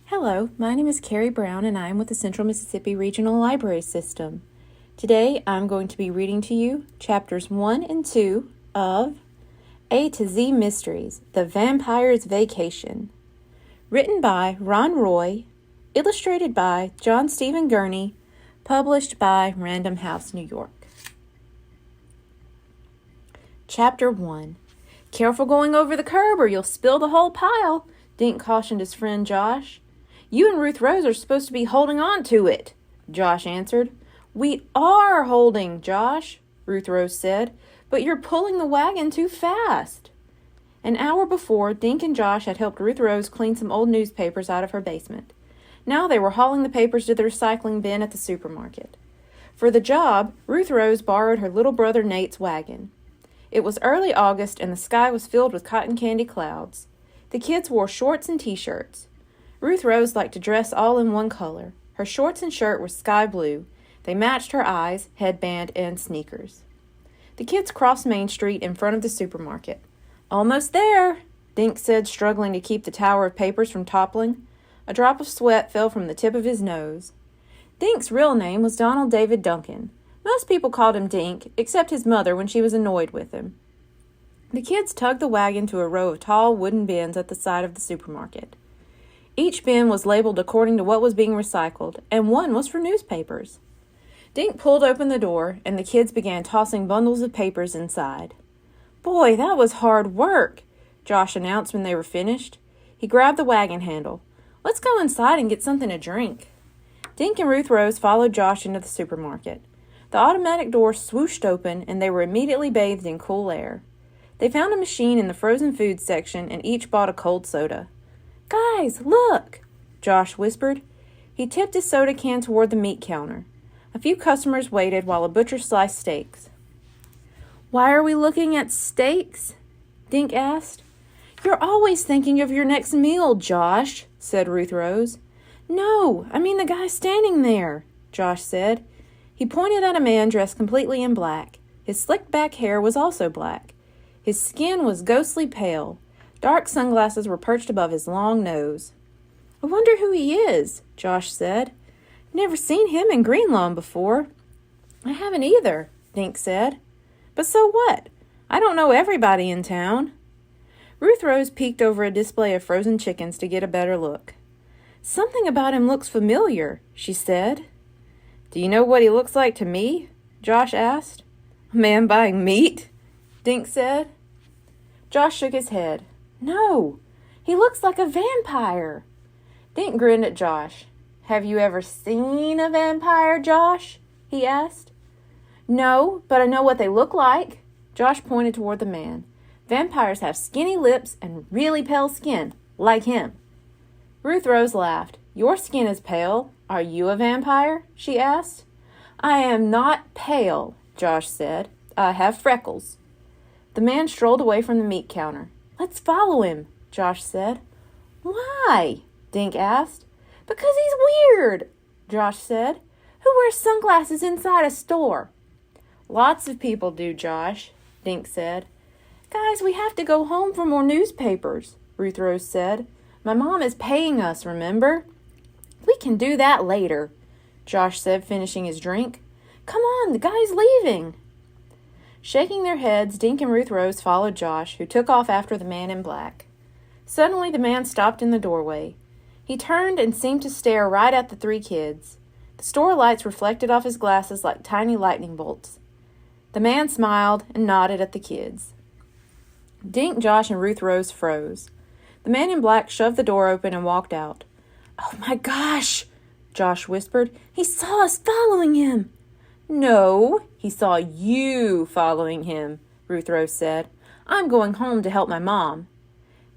Hello, my name is Carrie Brown and I am with the Central Mississippi Regional Library System. Today I'm going to be reading to you chapters 1 and 2 of A to Z Mysteries, The Vampire's Vacation. Written by Ron Roy, illustrated by John Stephen Gurney, published by Random House, New York. Chapter 1. Careful going over the curb or you'll spill the whole pile, Dink cautioned his friend Josh. You and Ruth Rose are supposed to be holding on to it, Josh answered. We are holding, Josh, Ruth Rose said, but you're pulling the wagon too fast. An hour before, Dink and Josh had helped Ruth Rose clean some old newspapers out of her basement. Now they were hauling the papers to the recycling bin at the supermarket. For the job, Ruth Rose borrowed her little brother Nate's wagon. It was early August and the sky was filled with cotton candy clouds. The kids wore shorts and t-shirts. Ruth Rose liked to dress all in one color. Her shorts and shirt were sky blue. They matched her eyes, headband, and sneakers. The kids crossed Main Street in front of the supermarket. Almost there, Dink said, struggling to keep the tower of papers from toppling. A drop of sweat fell from the tip of his nose. Dink's real name was Donald David Duncan. Most people called him Dink, except his mother when she was annoyed with him. The kids tugged the wagon to a row of tall wooden bins at the side of the supermarket. Each bin was labeled according to what was being recycled, and one was for newspapers. Dink pulled open the door, and the kids began tossing bundles of papers inside. Boy, that was hard work, Josh announced when they were finished. He grabbed the wagon handle. Let's go inside and get something to drink. Dink and Ruth Rose followed Josh into the supermarket. The automatic door swooshed open, and they were immediately bathed in cool air. They found a machine in the frozen foods section and each bought a cold soda. Guys, look, Josh whispered. He tipped his soda can toward the meat counter. A few customers waited while a butcher sliced steaks. Why are we looking at steaks? Dink asked. You're always thinking of your next meal, Josh, said Ruth Rose. No, I mean the guy standing there, Josh said. He pointed at a man dressed completely in black. His slicked back hair was also black. His skin was ghostly pale. Dark sunglasses were perched above his long nose. I wonder who he is, Josh said. Never seen him in Greenlawn before. I haven't either, Dink said. But so what? I don't know everybody in town. Ruth Rose peeked over a display of frozen chickens to get a better look. Something about him looks familiar, she said. Do you know what he looks like to me? Josh asked. A man buying meat? Dink said. Josh shook his head. No, he looks like a vampire. Dink grinned at Josh. Have you ever seen a vampire, Josh? He asked. No, but I know what they look like. Josh pointed toward the man. Vampires have skinny lips and really pale skin, like him. Ruth Rose laughed. Your skin is pale. Are you a vampire? She asked. I am not pale, Josh said. I have freckles. The man strolled away from the meat counter. Let's follow him, Josh said. Why? Dink asked. Because he's weird, Josh said. Who wears sunglasses inside a store? Lots of people do, Josh, Dink said. Guys, we have to go home for more newspapers, Ruth Rose said. My mom is paying us, remember? We can do that later, Josh said, finishing his drink. Come on, the guy's leaving. Shaking their heads, Dink and Ruth Rose followed Josh, who took off after the man in black. Suddenly, the man stopped in the doorway. He turned and seemed to stare right at the three kids. The store lights reflected off his glasses like tiny lightning bolts. The man smiled and nodded at the kids. Dink, Josh, and Ruth Rose froze. The man in black shoved the door open and walked out. Oh my gosh, Josh whispered. He saw us following him. No, he saw you following him, Ruth Rose said. I'm going home to help my mom.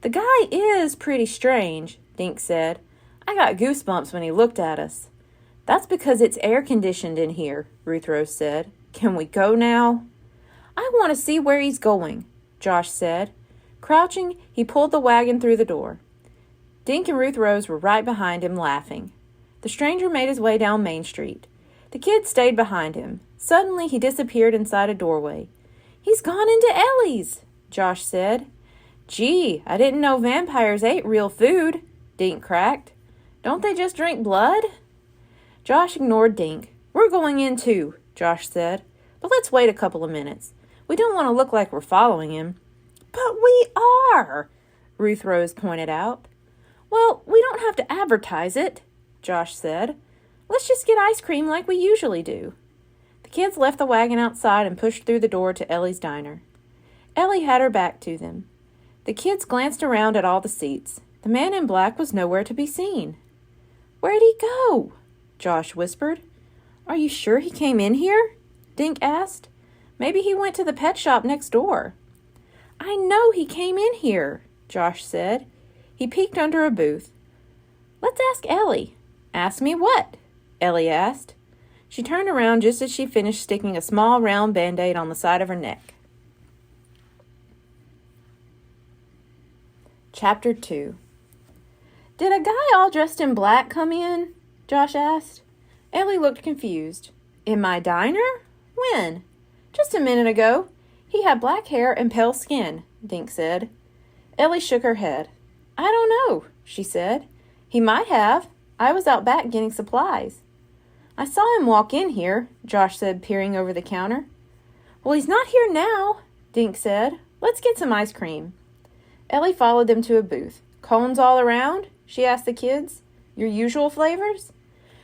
The guy is pretty strange, Dink said. I got goosebumps when he looked at us. That's because it's air-conditioned in here, Ruth Rose said. Can we go now? I want to see where he's going, Josh said. Crouching, he pulled the wagon through the door. Dink and Ruth Rose were right behind him, laughing. The stranger made his way down Main Street. The kid stayed behind him. Suddenly, he disappeared inside a doorway. He's gone into Ellie's, Josh said. Gee, I didn't know vampires ate real food, Dink cracked. Don't they just drink blood? Josh ignored Dink. We're going in too, Josh said. But let's wait a couple of minutes. We don't want to look like we're following him. But we are, Ruth Rose pointed out. Well, we don't have to advertise it, Josh said. Let's just get ice cream like we usually do. The kids left the wagon outside and pushed through the door to Ellie's diner. Ellie had her back to them. The kids glanced around at all the seats. The man in black was nowhere to be seen. Where'd he go? Josh whispered. Are you sure he came in here? Dink asked. Maybe he went to the pet shop next door. I know he came in here, Josh said. He peeked under a booth. Let's ask Ellie. Ask me what? Ellie asked. She turned around just as she finished sticking a small round Band-Aid on the side of her neck. Chapter 2. Did a guy all dressed in black come in? Josh asked. Ellie looked confused. In my diner? When? Just a minute ago. He had black hair and pale skin, Dink said. Ellie shook her head. I don't know, she said. He might have. I was out back getting supplies. I saw him walk in here, Josh said, peering over the counter. Well, he's not here now, Dink said. Let's get some ice cream. Ellie followed them to a booth. Cones all around? She asked the kids. Your usual flavors?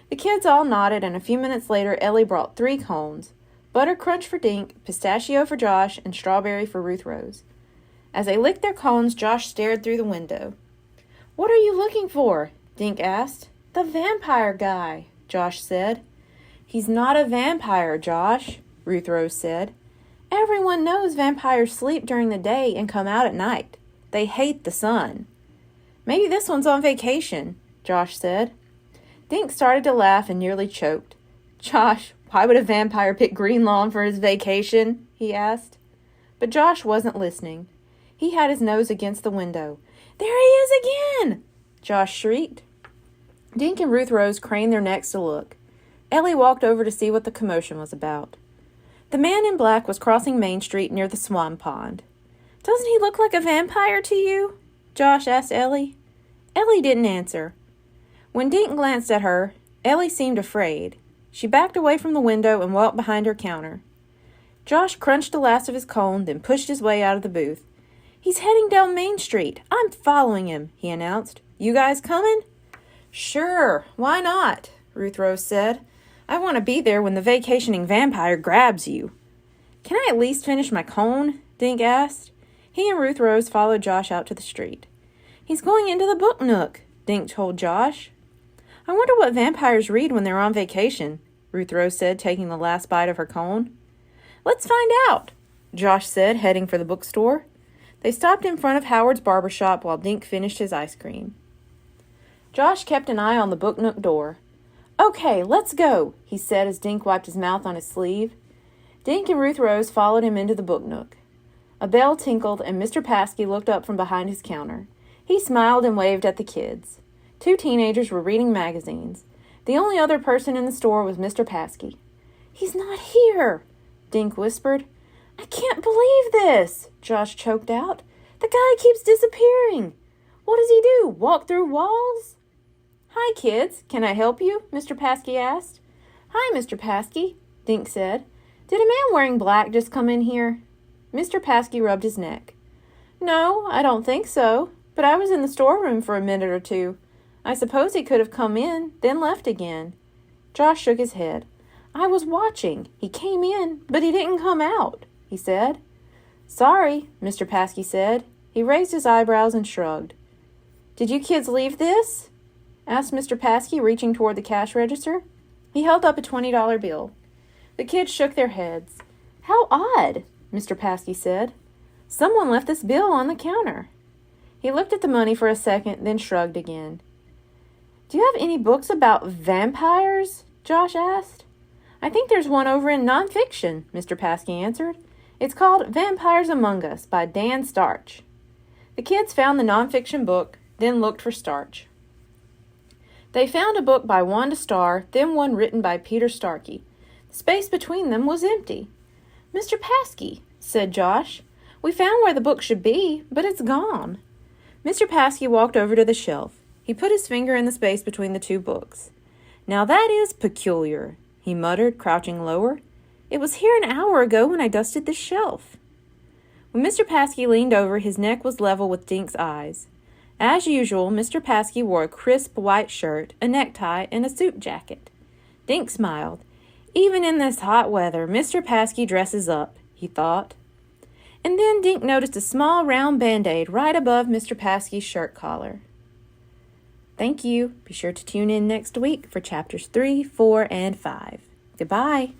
The kids all nodded, and a few minutes later Ellie brought 3 cones. Butter Crunch for Dink, Pistachio for Josh, and Strawberry for Ruth Rose. As they licked their cones, Josh stared through the window. What are you looking for? Dink asked. The vampire guy, Josh said. He's not a vampire, Josh, Ruth Rose said. Everyone knows vampires sleep during the day and come out at night. They hate the sun. Maybe this one's on vacation, Josh said. Dink started to laugh and nearly choked. Josh, why would a vampire pick Green Lawn for his vacation? He asked. But Josh wasn't listening. He had his nose against the window. There he is again! Josh shrieked. Dink and Ruth Rose craned their necks to look. Ellie walked over to see what the commotion was about. The man in black was crossing Main Street near the Swan Pond. Doesn't he look like a vampire to you? Josh asked Ellie. Ellie didn't answer. When Dink glanced at her, Ellie seemed afraid. She backed away from the window and walked behind her counter. Josh crunched the last of his cone, then pushed his way out of the booth. He's heading down Main Street. I'm following him, he announced. You guys coming? Sure, why not? Ruth Rose said. I want to be there when the vacationing vampire grabs you. Can I at least finish my cone? Dink asked. He and Ruth Rose followed Josh out to the street. He's going into the book nook, Dink told Josh. I wonder what vampires read when they're on vacation, Ruth Rose said, taking the last bite of her cone. Let's find out, Josh said, heading for the bookstore. They stopped in front of Howard's barber shop while Dink finished his ice cream. Josh kept an eye on the book nook door. Okay, let's go, he said as Dink wiped his mouth on his sleeve. Dink and Ruth Rose followed him into the book nook. A bell tinkled and Mr. Paskey looked up from behind his counter. He smiled and waved at the kids. 2 teenagers were reading magazines. The only other person in the store was Mr. Paskey. He's not here, Dink whispered. I can't believe this, Josh choked out. The guy keeps disappearing. What does he do, walk through walls? Hi, kids. Can I help you? Mr. Paskey asked. Hi, Mr. Paskey, Dink said. Did a man wearing black just come in here? Mr. Paskey rubbed his neck. No, I don't think so, but I was in the storeroom for a minute or 2. I suppose he could have come in, then left again. Josh shook his head. I was watching. He came in, but he didn't come out, he said. Sorry, Mr. Paskey said. He raised his eyebrows and shrugged. Did you kids leave this? Asked Mr. Paskey, reaching toward the cash register. He held up a $20 bill. The kids shook their heads. How odd, Mr. Paskey said. Someone left this bill on the counter. He looked at the money for a second, then shrugged again. Do you have any books about vampires? Josh asked. I think there's one over in nonfiction, Mr. Paskey answered. It's called Vampires Among Us by Dan Starch. The kids found the nonfiction book, then looked for Starch. They found a book by Wanda Starr, then one written by Peter Starkey. The space between them was empty. Mr. Paskey, said Josh, we found where the book should be, but it's gone. Mr. Paskey walked over to the shelf. He put his finger in the space between the two books. "Now that is peculiar," he muttered, crouching lower. "It was here an hour ago when I dusted this shelf." When Mr. Paskey leaned over, his neck was level with Dink's eyes. As usual, Mr. Paskey wore a crisp white shirt, a necktie, and a suit jacket. Dink smiled. "Even in this hot weather, Mr. Paskey dresses up," he thought. And then Dink noticed a small round Band-Aid right above Mr. Paskey's shirt collar. Thank you. Be sure to tune in next week for chapters 3, 4, and 5. Goodbye.